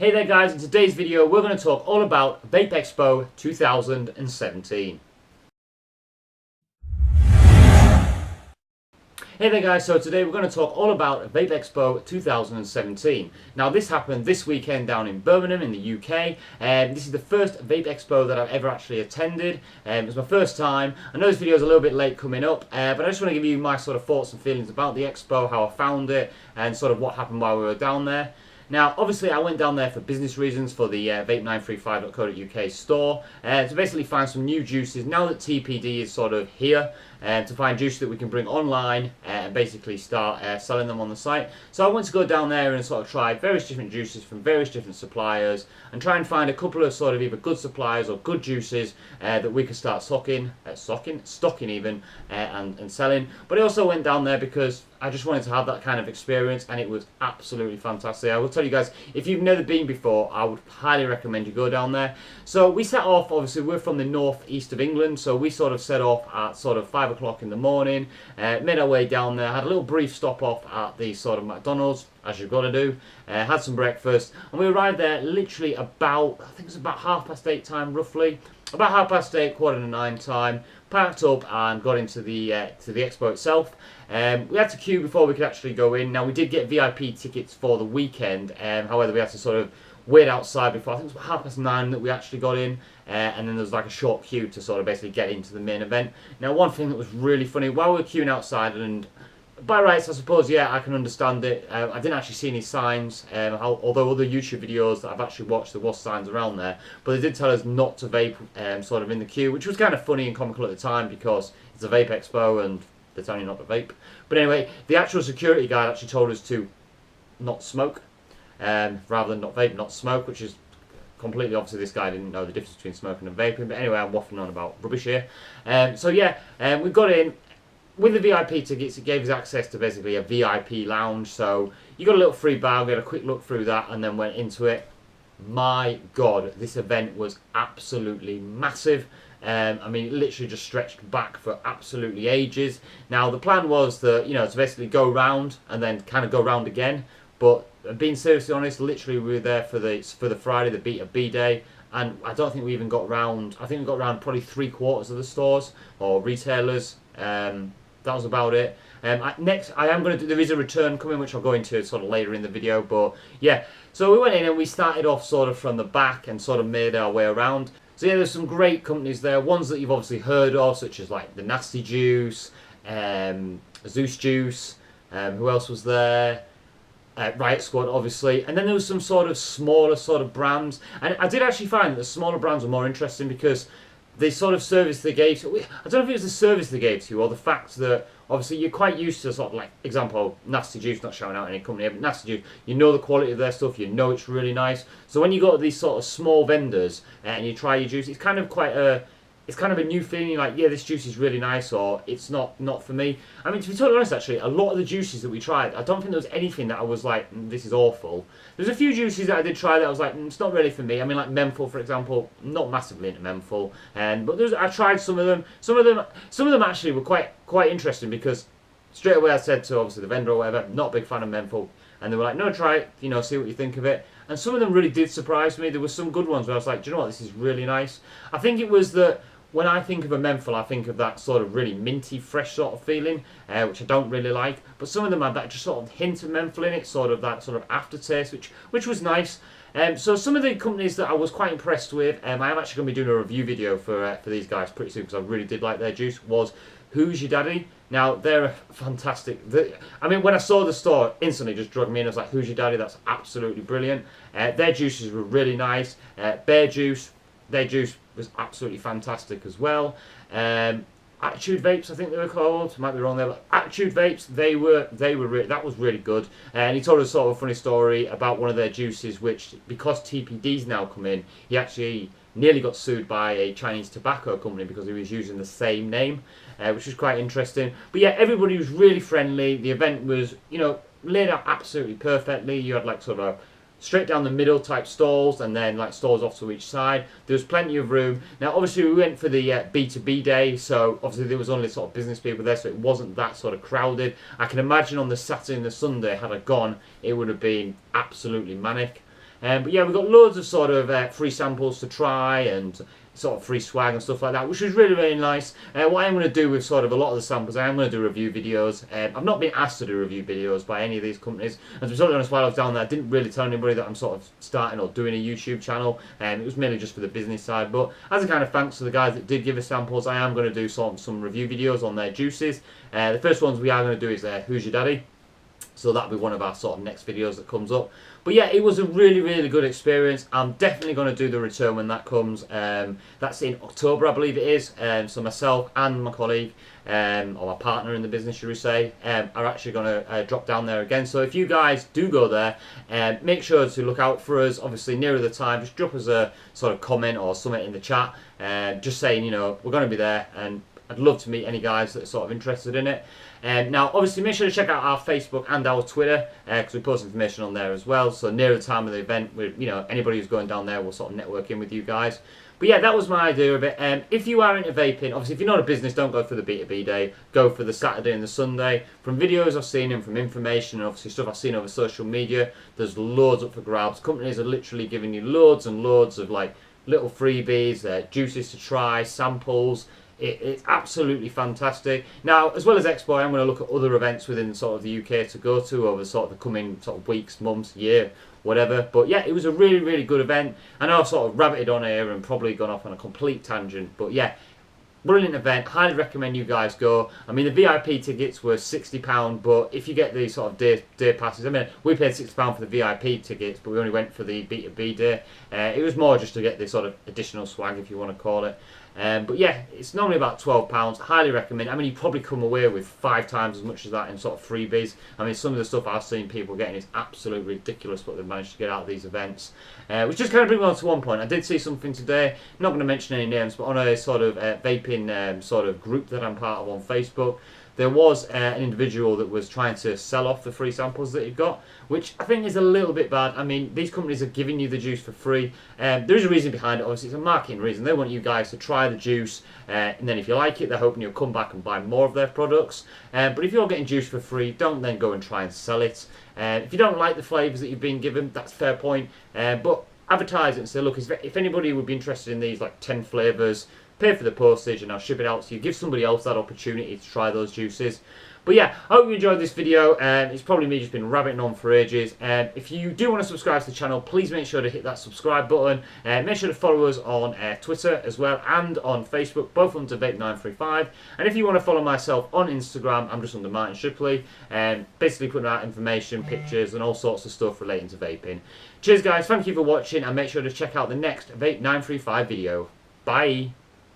Hey there guys, in today's video we're going to talk all about Vape Expo 2017. Hey there guys, so today we're going to talk all about Vape Expo 2017. Now this happened this weekend down in Birmingham in the UK, and this is the first Vape Expo that I've ever actually attended. It was my first time. I know this video is a little bit late coming up, but I just want to give you my sort of thoughts and feelings about the expo, how I found it, and sort of what happened while we were down there. Now, obviously, I went down there for business reasons for the vape935.co.uk store to basically find some new juices now that TPD is sort of here, to find juices that we can bring online and basically start selling them on the site. So I want to go down there and sort of try various different juices from various different suppliers and try and find a couple of sort of either good suppliers or good juices that we could start stocking even, and selling. But I also went down there because I just wanted to have that kind of experience, and it was absolutely fantastic. I will tell you guys, if you've never been before, I would highly recommend you go down there. So we set off, obviously we're from the northeast of England, so we sort of set off at sort of 5 o'clock in the morning, made our way down there, had a little brief stop off at the sort of McDonald's, as you've got to do, had some breakfast, and we arrived there literally about, I think it was about 8:30 time roughly, about 8:30, 8:45 time, parked up and got into the expo itself. We had to queue before we could actually go in. Now we did get VIP tickets for the weekend, however we had to sort of wait outside before, I think it was about 9:30 that we actually got in, and then there was like a short queue to sort of basically get into the main event. Now one thing that was really funny, while we were queuing outside, and by rights I suppose, yeah, I can understand it, I didn't actually see any signs, although other YouTube videos that I've actually watched there was signs around there, but they did tell us not to vape sort of in the queue, which was kind of funny and comical at the time because it's a Vape Expo and they're telling you not to vape. But anyway, the actual security guard actually told us to not smoke, rather than not vape, not smoke, which is completely, obviously this guy didn't know the difference between smoking and vaping, but anyway, I'm waffling on about rubbish here. So yeah, we got in. With the VIP tickets, it gave us access to basically a VIP lounge, so you got a little free bar. We had a quick look through that and then went into it. My God, this event was absolutely massive. I mean, it literally just stretched back for absolutely ages. Now, the plan was that, you know, to basically go round and then kind of go round again. But being seriously honest, literally we were there for the Friday, the Beta B day, and I don't think we even got round. I think we got round probably 3/4 of the stores or retailers. That was about it. Next, I am going to do, there is a return coming, which I'll go into sort of later in the video, but yeah. So we went in and we started off sort of from the back and sort of made our way around. So yeah, there's some great companies there, ones that you've obviously heard of, such as like the Nasty Juice, Zeus Juice, who else was there? Riot Squad, obviously, and then there was some sort of smaller sort of brands, and I did actually find that the smaller brands were more interesting because the sort of service they gave to, I don't know if it was the service they gave to you or the fact that obviously you're quite used to sort of like, example, Nasty Juice, not shouting out any company, but Nasty Juice, you know the quality of their stuff, you know it's really nice. So when you go to these sort of small vendors and you try your juice, it's kind of quite a, it's kind of a new feeling, like, yeah, this juice is really nice, or it's not for me. I mean, to be totally honest, actually, a lot of the juices that we tried, I don't think there was anything that I was like, this is awful. There's a few juices that I did try that I was like, it's not really for me. I mean, like menthol, for example, not massively into menthol, but I tried some of them. Some of them actually were quite interesting because straight away I said to obviously the vendor or whatever, not a big fan of menthol, and they were like, no, try it, you know, see what you think of it. And some of them really did surprise me. There were some good ones where I was like, do you know what, this is really nice. I think it was that when I think of a menthol, I think of that sort of really minty, fresh sort of feeling, which I don't really like. But some of them had that just sort of hint of menthol in it, sort of that sort of aftertaste, which was nice. So some of the companies that I was quite impressed with, I am actually going to be doing a review video for these guys pretty soon because I really did like their juice, was Who's Your Daddy? Now, they're fantastic. I mean, when I saw the store, instantly just drugged me in. I was like, Who's Your Daddy? That's absolutely brilliant. Their juices were really nice. Bear Juice, their juice was absolutely fantastic as well. Attitude Vapes, I think they were called. Might be wrong there, but Attitude Vapes, that was really good. And he told us sort of a funny story about one of their juices, which because TPD's now come in, he actually nearly got sued by a Chinese tobacco company because he was using the same name, which was quite interesting. But yeah, everybody was really friendly. The event was, you know, laid out absolutely perfectly. You had like sort of a straight down the middle type stalls and then like stalls off to each side. There was plenty of room. Now obviously we went for the B2B day, so obviously there was only sort of business people there, so it wasn't that sort of crowded. I can imagine on the Saturday and the Sunday, had I gone, it would have been absolutely manic. But yeah, we've got loads of sort of free samples to try and sort of free swag and stuff like that, which was really, really nice. What I'm going to do with sort of a lot of the samples, I am going to do review videos. I've not been asked to do review videos by any of these companies. And to be totally honest, while I was down there, I didn't really tell anybody that I'm sort of starting or doing a YouTube channel. It was mainly just for the business side. But as a kind of thanks to the guys that did give us samples, I am going to do some review videos on their juices. The first ones we are going to do is Who's Your Daddy? So that'll be one of our sort of next videos that comes up. But yeah, it was a really, really good experience. I'm definitely going to do the return when that comes. That's in October, I believe it is. So myself and my colleague, or my partner in the business, should we say, are actually going to drop down there again. So if you guys do go there, make sure to look out for us. Obviously, nearer the time, just drop us a sort of comment or something in the chat. Just saying, you know, we're going to be there, and I'd love to meet any guys that are sort of interested in it. Now, obviously, make sure to check out our Facebook and our Twitter, because we post information on there as well. So near the time of the event, you know, anybody who's going down there will sort of network in with you guys. But yeah, that was my idea of it. If you are into vaping, obviously, if you're not a business, don't go for the B2B day. Go for the Saturday and the Sunday. From videos I've seen and from information and obviously stuff I've seen over social media, there's loads up for grabs. Companies are literally giving you loads and loads of like little freebies, juices to try, samples. It's absolutely fantastic. Now, as well as Expo, I'm going to look at other events within sort of the UK to go to over sort of the coming sort of weeks, months, year, whatever. But yeah, it was a really, really good event. I know I've sort of rabbited on here and probably gone off on a complete tangent, but yeah, brilliant event. Highly recommend you guys go. I mean, the VIP tickets were £60, but if you get the sort of day passes, I mean, we paid £60 for the VIP tickets, but we only went for the B2B day. It was more just to get the sort of additional swag, if you want to call it. But yeah, it's normally about £12. Highly recommend. I mean, you probably come away with 5 times as much as that in sort of freebies. I mean, some of the stuff I've seen people getting is absolutely ridiculous what they've managed to get out of these events. Which just kind of brings me on to one point. I did see something today, not going to mention any names, but on a sort of vaping sort of group that I'm part of on Facebook, there was an individual that was trying to sell off the free samples that he'd got, which I think is a little bit bad. I mean, these companies are giving you the juice for free. There is a reason behind it. Obviously, it's a marketing reason. They want you guys to try the juice, and then if you like it, they're hoping you'll come back and buy more of their products. But if you're getting juice for free, don't then go and try and sell it. If you don't like the flavours that you've been given, that's a fair point. But advertise it and say, look, if anybody would be interested in these like 10 flavours, pay for the postage and I'll ship it out to you. Give somebody else that opportunity to try those juices. But yeah, I hope you enjoyed this video. It's probably me just been rabbiting on for ages. If you do want to subscribe to the channel, please make sure to hit that subscribe button. Make sure to follow us on Twitter as well and on Facebook, both under Vape935. And if you want to follow myself on Instagram, I'm just under Martin Shipley. Basically putting out information, pictures and all sorts of stuff relating to vaping. Cheers guys, thank you for watching and make sure to check out the next Vape935 video. Bye!